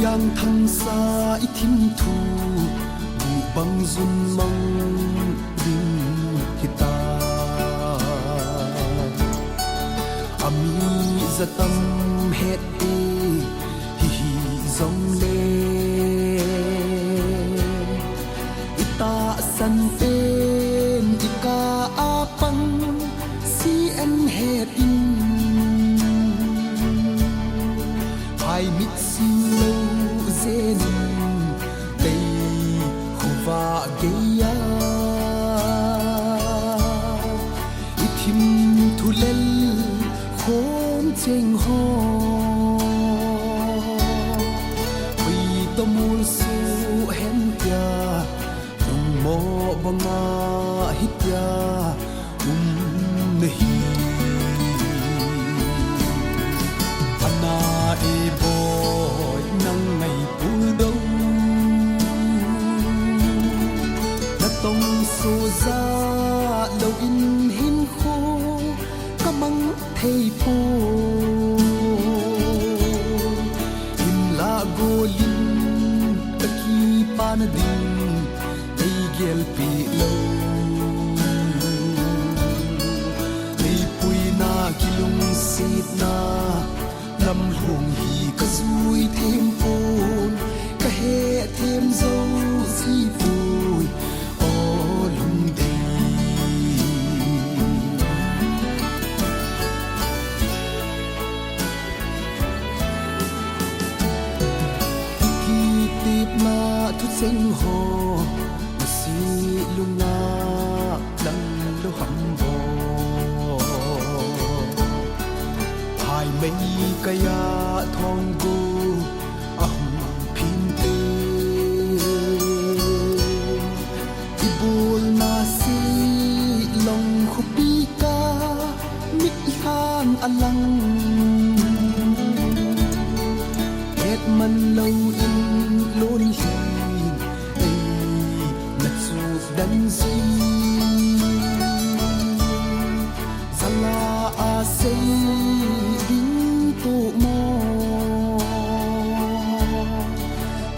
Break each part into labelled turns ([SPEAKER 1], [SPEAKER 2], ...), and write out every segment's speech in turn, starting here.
[SPEAKER 1] yang thăng xa ít thím thu bu băng zun mang ding kita ami zatam het e hi hi zom le ita san pen ika apang si en het in hai mit si lo zen tei huwa geya ithim thulel khom cheng ho wi tomul su hen kya tung mo banga hitya nahi ana e boy nang ngày pul dong na tong so za lo in hin kho kamang thei po in la golin taki pan ding ei gel pi lo ei pui na kilung sit na lam lung hi ka zui thêm pun ka he thêm dâu si pui o lung dei ki tip na thu sing ho si lunga lang lo ham bo hai mei kaya thong gu ahum phin te ibul na si long khupi ka mit han alang et man lo in lon hi ei na chu dan si zala a sei tu mo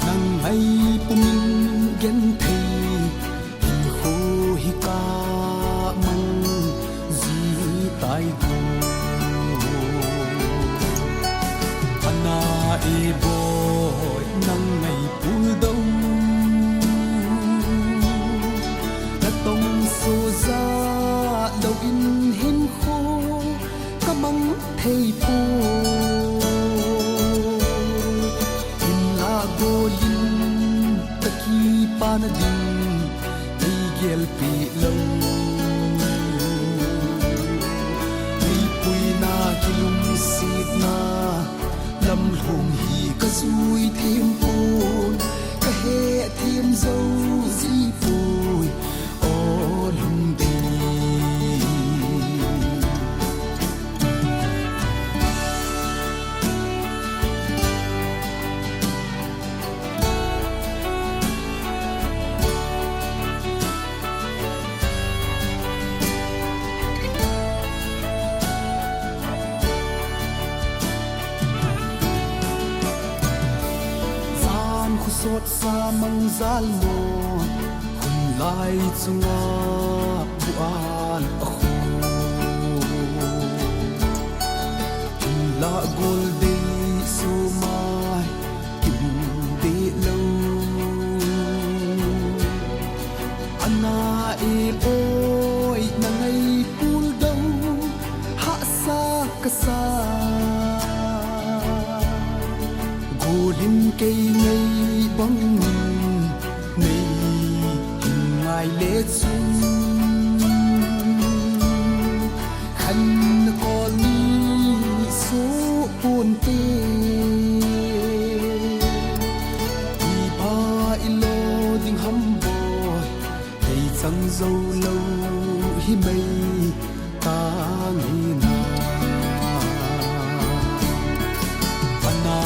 [SPEAKER 1] nang ai pumin gen thei in ho hi ka mang zi tai go ana e boy nang ngai pul dong na tong so za lo in hin kho kamang thei po pan ding ei gel pi lo ei pui na kilung sit na lam lung hi ka zui thêm pun ka he thêm dâu di pui o lung dei sốt sa mang zal mo hum lai chunga buan a khu hum la gol de su mai kim de lo ana e boy na ngai pul dong ha sa ka sa golin kei ngai bong nei ngai le chung khan ko ni so pun te i ba i lo ding ham boy ei chang zo lo hi mai ta ngi na ana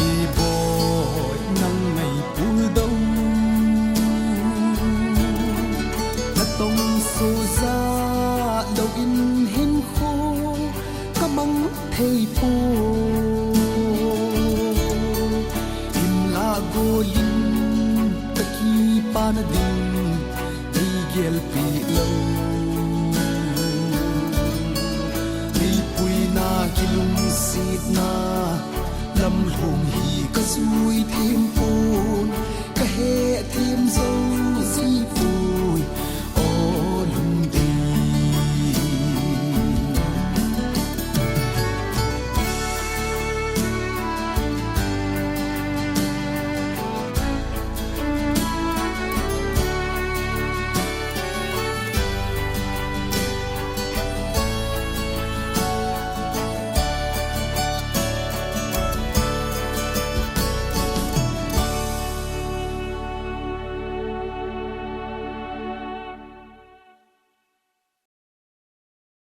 [SPEAKER 1] e boy nang ngày pul dong na tong so za lo in hin kho kamang thei po hùng hỉ cả vui thêm phun cả hệ thêm